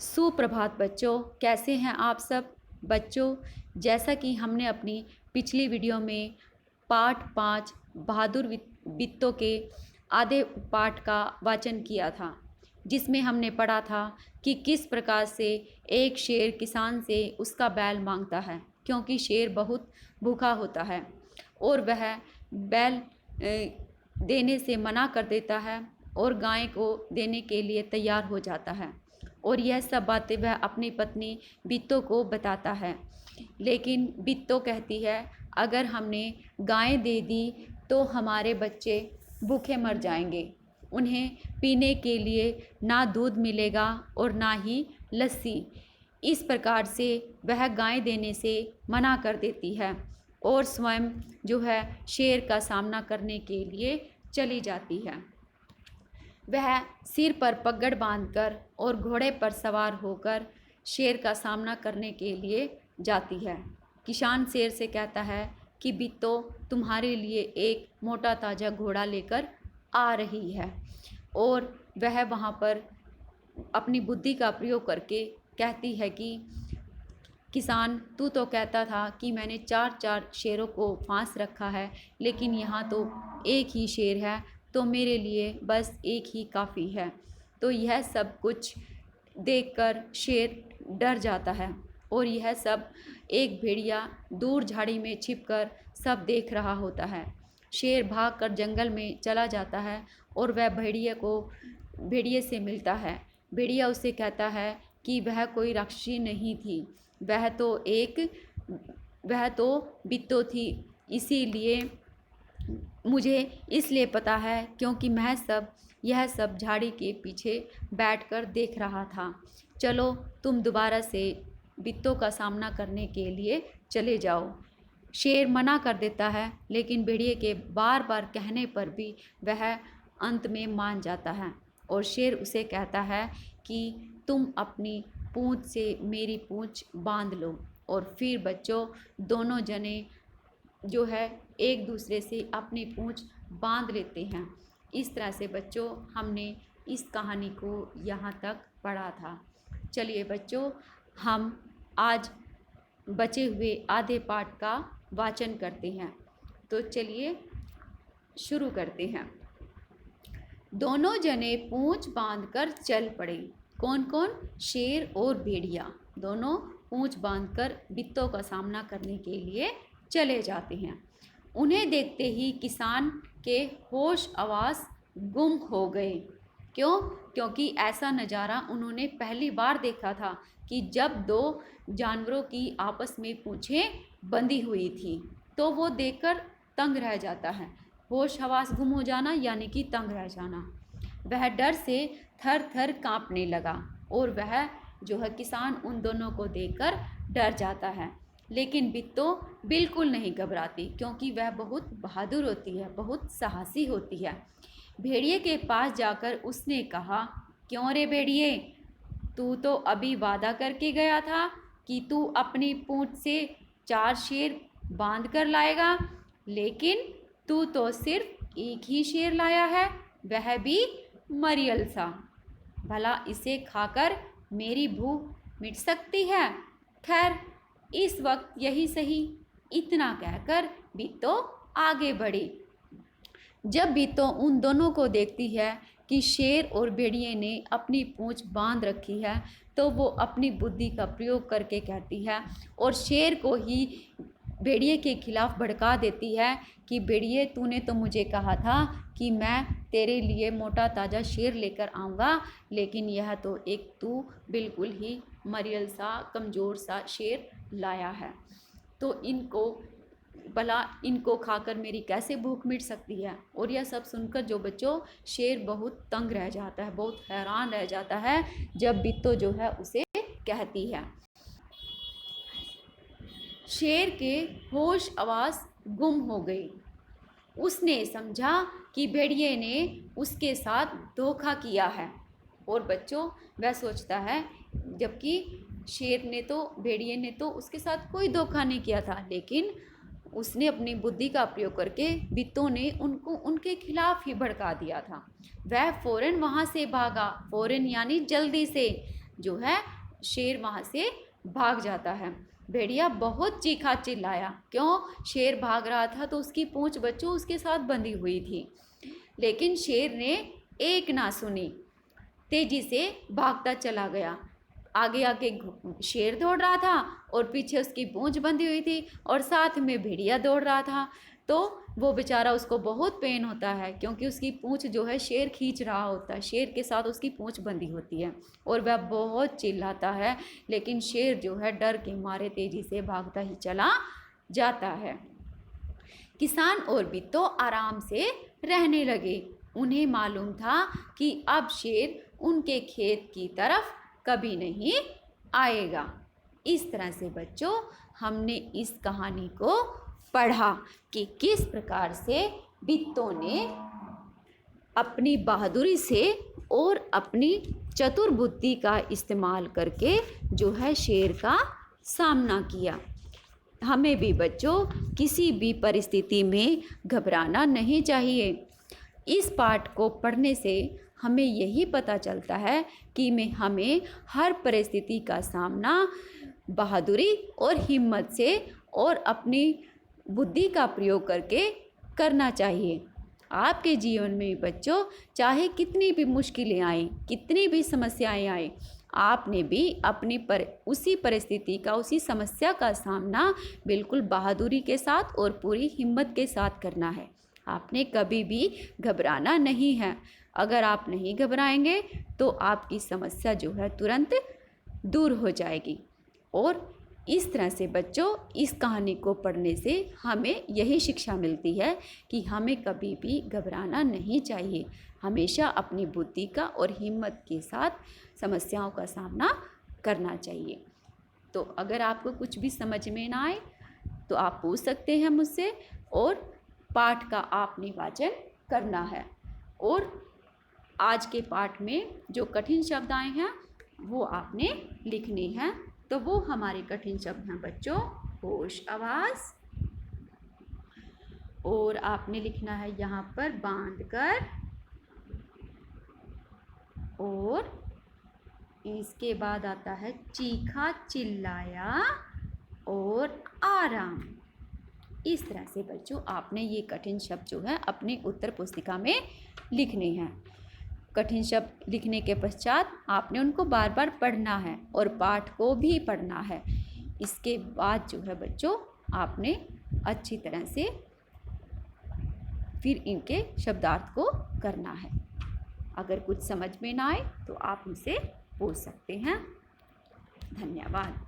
सुप्रभात बच्चों, कैसे हैं आप सब बच्चों। जैसा कि हमने अपनी पिछली वीडियो में पाठ 5 बहादुर बित्तों के आधे पाठ का वाचन किया था, जिसमें हमने पढ़ा था कि किस प्रकार से एक शेर किसान से उसका बैल मांगता है, क्योंकि शेर बहुत भूखा होता है और वह बैल देने से मना कर देता है और गाय को देने के लिए तैयार हो जाता है। और यह सब बातें वह अपनी पत्नी बित्तो को बताता है, लेकिन बित्तो कहती है अगर हमने गाय दे दी तो हमारे बच्चे भूखे मर जाएंगे, उन्हें पीने के लिए ना दूध मिलेगा और ना ही लस्सी। इस प्रकार से वह गाय देने से मना कर देती है और स्वयं जो है शेर का सामना करने के लिए चली जाती है। वह सिर पर पगड़ बांधकर और घोड़े पर सवार होकर शेर का सामना करने के लिए जाती है। किसान शेर से कहता है कि बित्तो तुम्हारे लिए एक मोटा ताज़ा घोड़ा लेकर आ रही है, और वह वहाँ पर अपनी बुद्धि का प्रयोग करके कहती है कि किसान, तू तो कहता था कि मैंने 4-4 शेरों को फांस रखा है, लेकिन यहाँ तो एक ही शेर है, तो मेरे लिए बस एक ही काफ़ी है। तो यह सब कुछ देखकर शेर डर जाता है और यह सब एक भेड़िया दूर झाड़ी में छिपकर सब देख रहा होता है। शेर भागकर जंगल में चला जाता है और वह भेड़िए से मिलता है। भेड़िया उसे कहता है कि वह कोई राक्षसी नहीं थी, वह तो बित्तो थी, इसीलिए मुझे इसलिए पता है क्योंकि यह सब झाड़ी के पीछे बैठकर देख रहा था। चलो तुम दोबारा से बित्तों का सामना करने के लिए चले जाओ। शेर मना कर देता है, लेकिन भेड़िए के बार बार कहने पर भी वह अंत में मान जाता है और शेर उसे कहता है कि तुम अपनी पूंछ से मेरी पूंछ बांध लो। और फिर बच्चों दोनों जने जो है एक दूसरे से अपनी पूंछ बांध लेते हैं। इस तरह से बच्चों हमने इस कहानी को यहाँ तक पढ़ा था। चलिए बच्चों, हम आज बचे हुए आधे पाठ का वाचन करते हैं। तो चलिए शुरू करते हैं। दोनों जने पूंछ बांधकर चल पड़े। कौन कौन? शेर और भेड़िया दोनों पूंछ बांधकर बित्तों का सामना करने के लिए चले जाते हैं। उन्हें देखते ही किसान के होश आवास गुम हो गए। क्यों? क्योंकि ऐसा नज़ारा उन्होंने पहली बार देखा था कि जब दो जानवरों की आपस में पूंछें बंधी हुई थी। तो वो देखकर तंग रह जाता है। होश हवास गुम हो जाना यानी कि तंग रह जाना। वह डर से थर थर कांपने लगा और वह जो है किसान उन दोनों को देखकर डर जाता है। लेकिन बित्तो बिल्कुल नहीं घबराती, क्योंकि वह बहुत बहादुर होती है, बहुत साहसी होती है। भेड़िए के पास जाकर उसने कहा, क्यों रे भेड़िए, तू तो अभी वादा करके गया था कि तू अपनी पूंछ से 4 शेर बांध कर लाएगा, लेकिन तू तो सिर्फ एक ही शेर लाया है, वह भी मरियल सा। भला इसे खाकर मेरी भूख मिट सकती है? खैर इस वक्त यही सही। इतना कहकर बित्तो आगे बढ़ी। जब बित्तो उन दोनों को देखती है कि शेर और भेड़िए ने अपनी पूंछ बांध रखी है, तो वो अपनी बुद्धि का प्रयोग करके कहती है और शेर को ही भेड़िए के खिलाफ भड़का देती है कि भेड़िए, तूने तो मुझे कहा था कि मैं तेरे लिए मोटा ताज़ा शेर लेकर आऊँगा, लेकिन यह तो एक तू बिल्कुल ही मरियल सा कमज़ोर सा शेर लाया है। तो इनको खाकर मेरी कैसे भूख मिट सकती है? और यह सब सुनकर जो बच्चों शेर बहुत तंग रह जाता है, बहुत हैरान रह जाता है जब बित्तो जो है उसे कहती है। शेर के होश आवास गुम हो गई। उसने समझा कि भेड़िए ने उसके साथ धोखा किया है। और बच्चों वह सोचता है, जबकि भेड़िए ने तो उसके साथ कोई धोखा नहीं किया था, लेकिन उसने अपनी बुद्धि का प्रयोग करके बित्तो ने उनको उनके खिलाफ ही भड़का दिया था। वह फौरन वहाँ से भागा, फौरन यानी जल्दी से जो है शेर वहाँ से भाग जाता है। भेड़िया बहुत चीखा चिल्लाया, क्यों? शेर भाग रहा था तो उसकी पूंछ बच्चों उसके साथ बंधी हुई थी, लेकिन शेर ने एक ना सुनी, तेजी से भागता चला गया। आगे आगे शेर दौड़ रहा था और पीछे उसकी पूंछ बंधी हुई थी और साथ में भेड़िया दौड़ रहा था। तो वो बेचारा, उसको बहुत पेन होता है क्योंकि उसकी पूंछ जो है शेर खींच रहा होता है, शेर के साथ उसकी पूंछ बंधी होती है और वह बहुत चिल्लाता है, लेकिन शेर जो है डर के मारे तेजी से भागता ही चला जाता है। किसान और बिट्टू आराम से रहने लगे। उन्हें मालूम था कि अब शेर उनके खेत की तरफ कभी नहीं आएगा। इस तरह से बच्चों हमने इस कहानी को पढ़ा कि किस प्रकार से बिट्टू ने अपनी बहादुरी से और अपनी चतुर बुद्धि का इस्तेमाल करके जो है शेर का सामना किया। हमें भी बच्चों किसी भी परिस्थिति में घबराना नहीं चाहिए। इस पाठ को पढ़ने से हमें यही पता चलता है कि हमें हर परिस्थिति का सामना बहादुरी और हिम्मत से और अपनी बुद्धि का प्रयोग करके करना चाहिए। आपके जीवन में बच्चों चाहे कितनी भी मुश्किलें आएं, कितनी भी समस्याएं आएं, आपने भी अपनी उसी परिस्थिति का, उसी समस्या का सामना बिल्कुल बहादुरी के साथ और पूरी हिम्मत के साथ करना है। आपने कभी भी घबराना नहीं है। अगर आप नहीं घबराएंगे तो आपकी समस्या जो है तुरंत दूर हो जाएगी। और इस तरह से बच्चों इस कहानी को पढ़ने से हमें यही शिक्षा मिलती है कि हमें कभी भी घबराना नहीं चाहिए। हमेशा अपनी बुद्धि का और हिम्मत के साथ समस्याओं का सामना करना चाहिए। तो अगर आपको कुछ भी समझ में ना आए तो आप पूछ सकते हैं मुझसे, और पाठ का आपने वाचन करना है। और आज के पाठ में जो कठिन शब्द आए हैं वो आपने लिखने हैं। तो वो हमारे कठिन शब्द हैं बच्चों, होश आवाज़, और आपने लिखना है यहाँ पर बांध कर, और इसके बाद आता है चीखा चिल्लाया और आराम। इस तरह से बच्चों आपने ये कठिन शब्द जो है अपनी उत्तर पुस्तिका में लिखने हैं। कठिन शब्द लिखने के पश्चात आपने उनको बार बार पढ़ना है और पाठ को भी पढ़ना है। इसके बाद जो है बच्चों आपने अच्छी तरह से फिर इनके शब्दार्थ को करना है। अगर कुछ समझ में ना आए तो आप मुझसे पूछ सकते हैं। धन्यवाद।